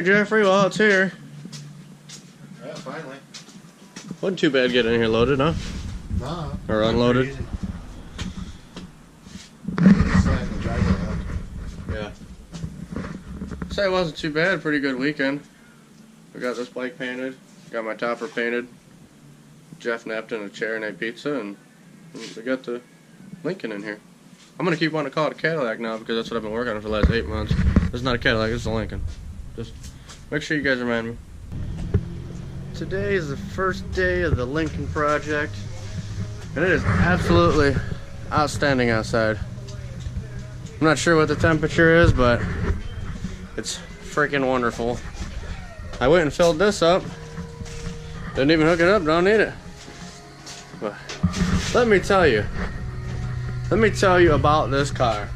Alright, Jeffrey, well, it's here. Yeah, finally. Wasn't too bad getting in here loaded, huh? Nah. Or unloaded. Yeah. Say it wasn't too bad. Pretty good weekend. We got this bike painted. Got my topper painted. Jeff napped in a chair and ate pizza, and we got the Lincoln in here. I'm gonna keep wanting to call it a Cadillac now because that's what I've been working on for the last 8 months. It's not a Cadillac, it's a Lincoln. Just make sure you guys remind me. Today is the first day of the Lincoln project, and it is absolutely outstanding outside. I'm not sure what the temperature is, but it's freaking wonderful. I went and filled this up. Didn't even hook it up, don't need it. But let me tell you about this car.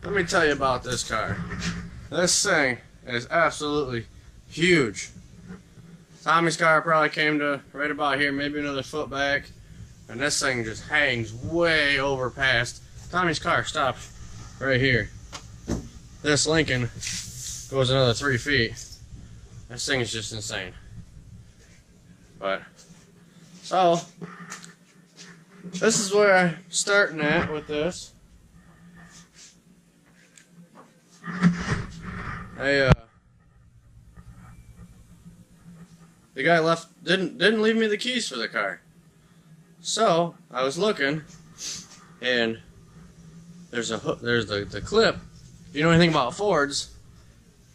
Let me tell you about this car. This thing is absolutely huge. Tommy's car probably came to right about here, maybe another foot back, and this thing just hangs way over past. Tommy's car stopped right here. This Lincoln goes another 3 feet. This thing is just insane. But, so, this is where I'm starting at with this. The guy didn't leave me the keys for the car. So, I was looking, and there's the clip. If you know anything about Fords,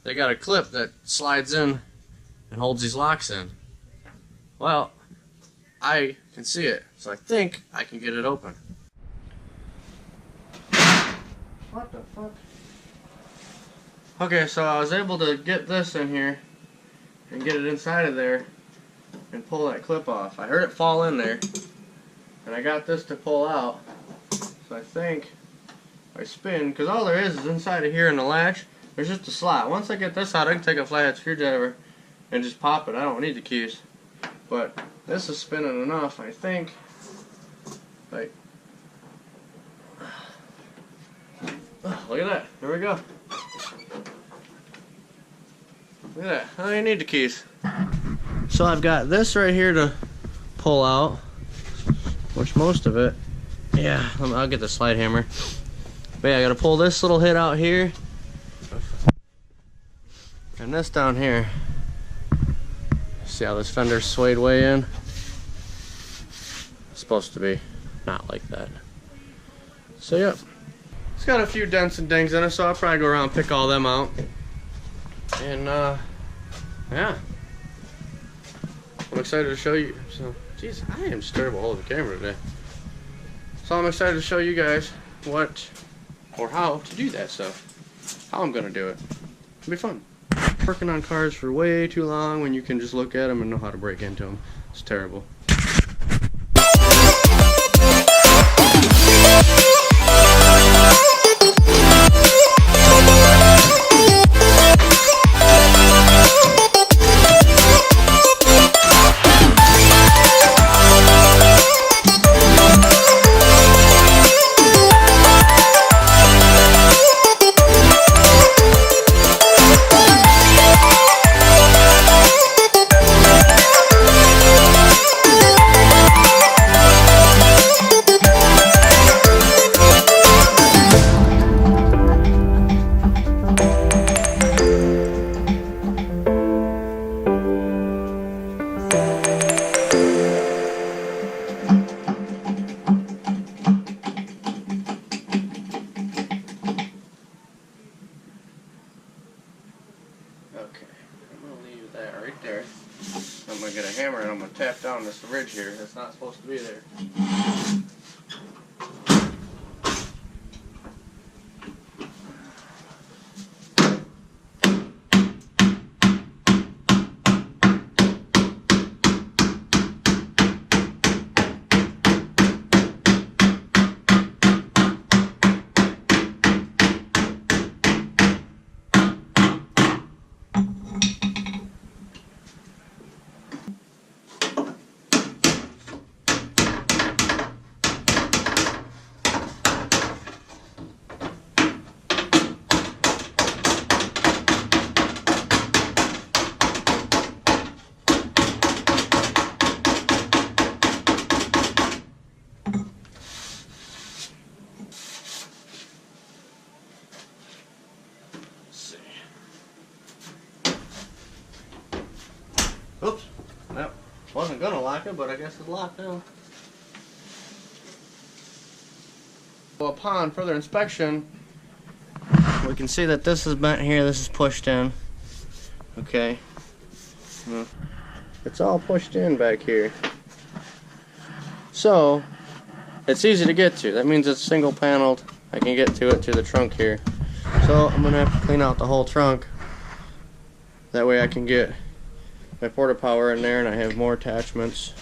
they got a clip that slides in and holds these locks in. Well, I can see it, so I think I can get it open. What the fuck? Okay, so I was able to get this in here and get it inside of there and pull that clip off. I heard it fall in there, and I got this to pull out. So I think if I spin, because all there is inside of here in the latch, there's just a slot. Once I get this out, I can take a flathead screwdriver and just pop it. I don't need the keys. But this is spinning enough, I think. Like, oh, look at that. There we go. Look at that. I don't even need the keys. So I've got this right here to pull out, which most of it, yeah, I'll get the slide hammer. But yeah, I gotta pull this little hit out here, and this down here. See how this fender's swayed way in? It's supposed to be not like that. So yep. It's got a few dents and dings in it, so I'll probably go around and pick all them out. And yeah. I'm excited to show you. So, geez, I am just terrible holding the camera today. So I'm excited to show you guys what or how to do that stuff. How I'm gonna do it. It'll be fun. Working on cars for way too long when you can just look at them and know how to break into them. It's terrible. Okay, I'm going to leave that right there. I'm going to get a hammer and I'm going to tap down this ridge here. That's not supposed to be there. Oops. Nope. Wasn't gonna lock it, but I guess it's locked now. So upon further inspection, we can see that this is bent here, this is pushed in. Okay. It's all pushed in back here. So, it's easy to get to. That means it's single paneled. I can get to it to the trunk here. So, I'm gonna have to clean out the whole trunk. That way I can get my porta power in there and I have more attachments.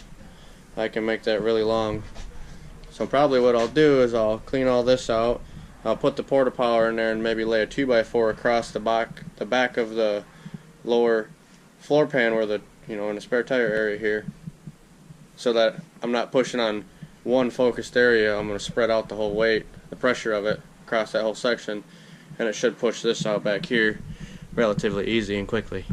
I can make that really long. So probably what I'll do is I'll clean all this out. I'll put the porta power in there and maybe lay a 2x4 across the back of the lower floor pan where the, in the spare tire area here, so that I'm not pushing on one focused area. I'm going to spread out the whole weight, the pressure of it across that whole section, and it should push this out back here relatively easy and quickly.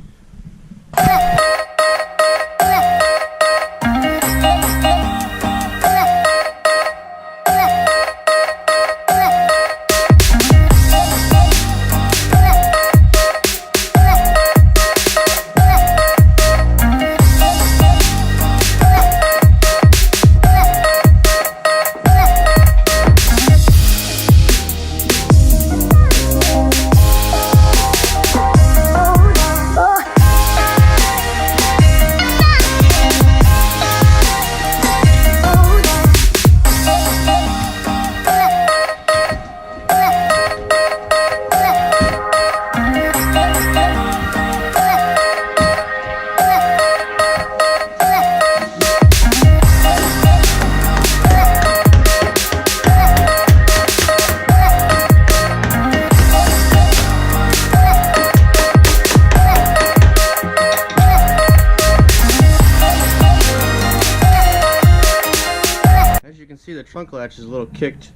See, the trunk latch is a little kicked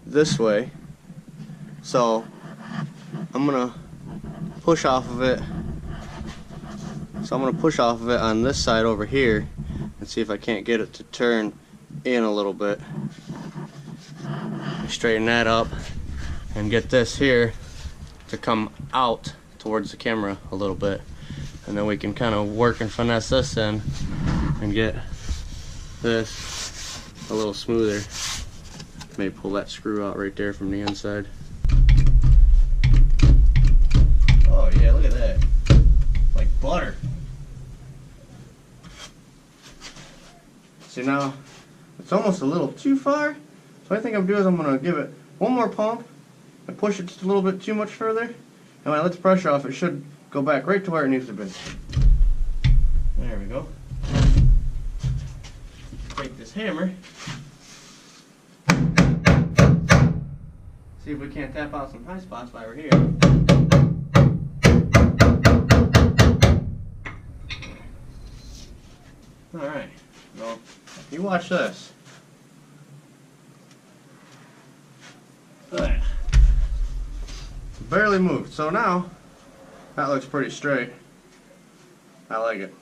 this way, so I'm gonna push off of it. On this side over here and see if I can't get it to turn in a little bit. Straighten that up and get this here to come out towards the camera a little bit, and then we can kind of work and finesse this in and get this a little smoother. Maybe pull that screw out right there from the inside. Oh yeah, look at that. Like butter. See, now it's almost a little too far, so I think I'm doing is I'm gonna give it one more pump and push it just a little bit too much further, and when I let the pressure off, it should go back right to where it needs to be. There we go. Take this hammer, see if we can't tap out some high spots while we're here. Alright, well, you watch this. Alright. Barely moved, so now that looks pretty straight. I like it.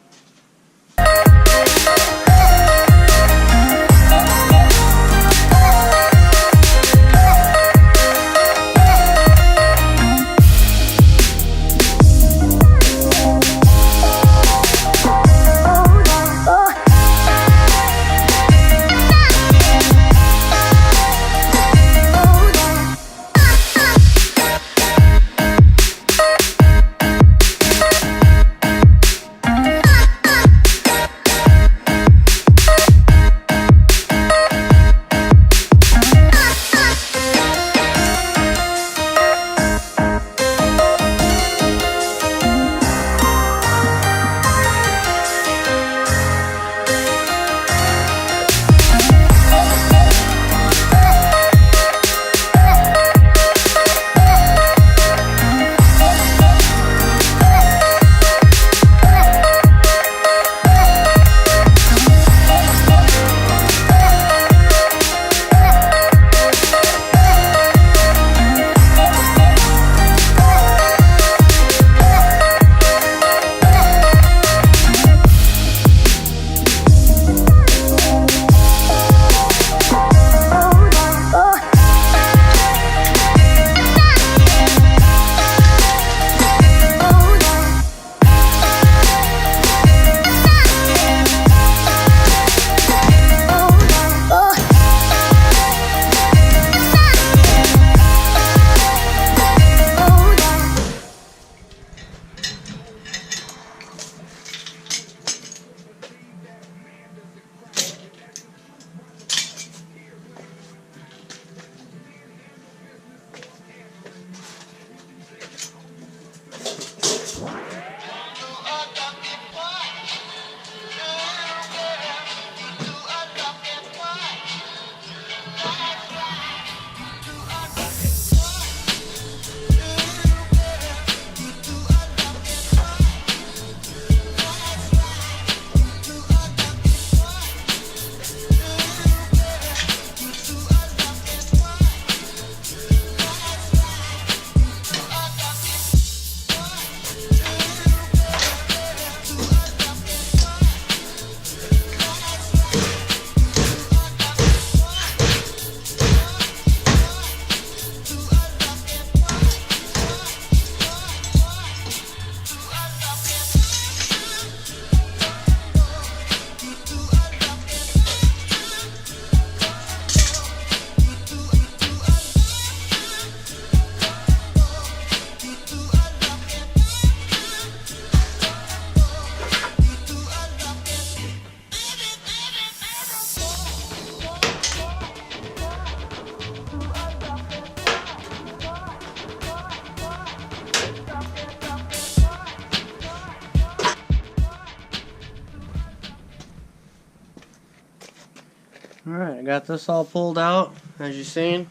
Alright, I got this all pulled out, as you've seen.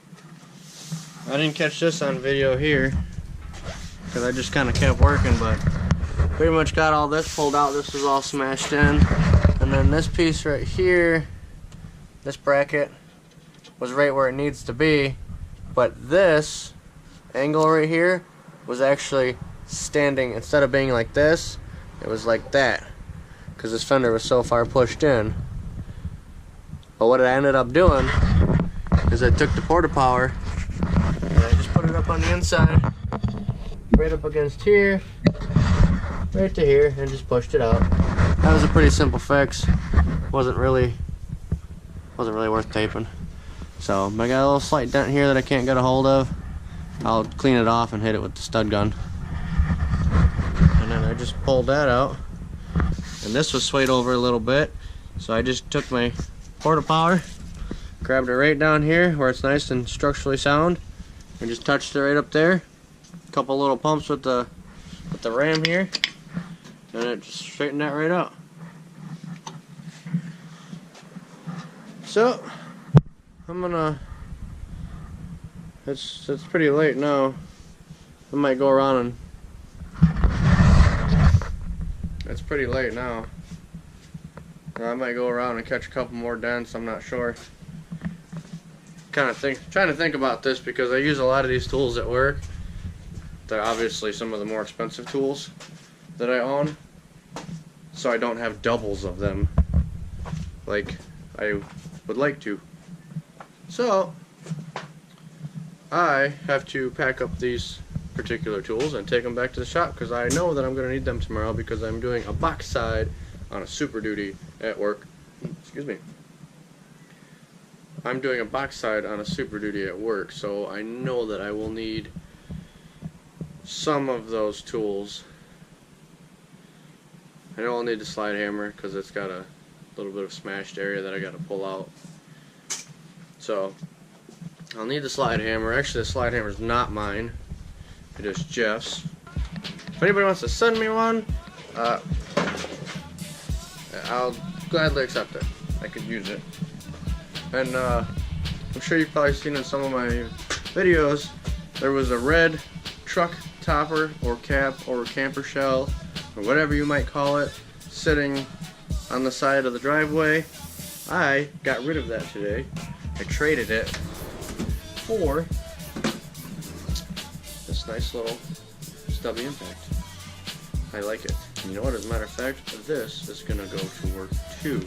I didn't catch this on video here, because I just kind of kept working, but pretty much got all this pulled out. This was all smashed in. And then this piece right here, this bracket, was right where it needs to be. But this angle right here was actually standing, instead of being like this, it was like that, because this fender was so far pushed in. But what I ended up doing is I took the porta power and I just put it up on the inside, right up against here, right to here, and just pushed it out. That was a pretty simple fix. Wasn't really worth taping. So I got a little slight dent here that I can't get a hold of. I'll clean it off and hit it with the stud gun. And then I just pulled that out, and this was swayed over a little bit, so I just took my porta power, grabbed it right down here where it's nice and structurally sound, and just touched it right up there. A couple little pumps with the ram here, and it just straightened that right out. So I'm gonna, it's pretty late now. I might go around and, it's pretty late now. I might go around and catch a couple more dents, I'm not sure. Trying to think about this, because I use a lot of these tools at work. They're obviously some of the more expensive tools that I own, so I don't have doubles of them like I would like to. So I have to pack up these particular tools and take them back to the shop, because I know that I'm going to need them tomorrow, because I'm doing a box side on a Super Duty at work. Excuse me. I'm doing a box side on a Super Duty at work, so I know that I will need some of those tools. I know I'll need the slide hammer, because it's got a little bit of smashed area that I got to pull out. So I'll need the slide hammer. Actually, the slide hammer is not mine. It is Jeff's. If anybody wants to send me one, I'll gladly accept it. I could use it. And I'm sure you've probably seen in some of my videos, there was a red truck topper or cap or camper shell or whatever you might call it sitting on the side of the driveway. I got rid of that today. I traded it for this nice little stubby impact. I like it. And you know what, as a matter of fact, this is gonna go to work too.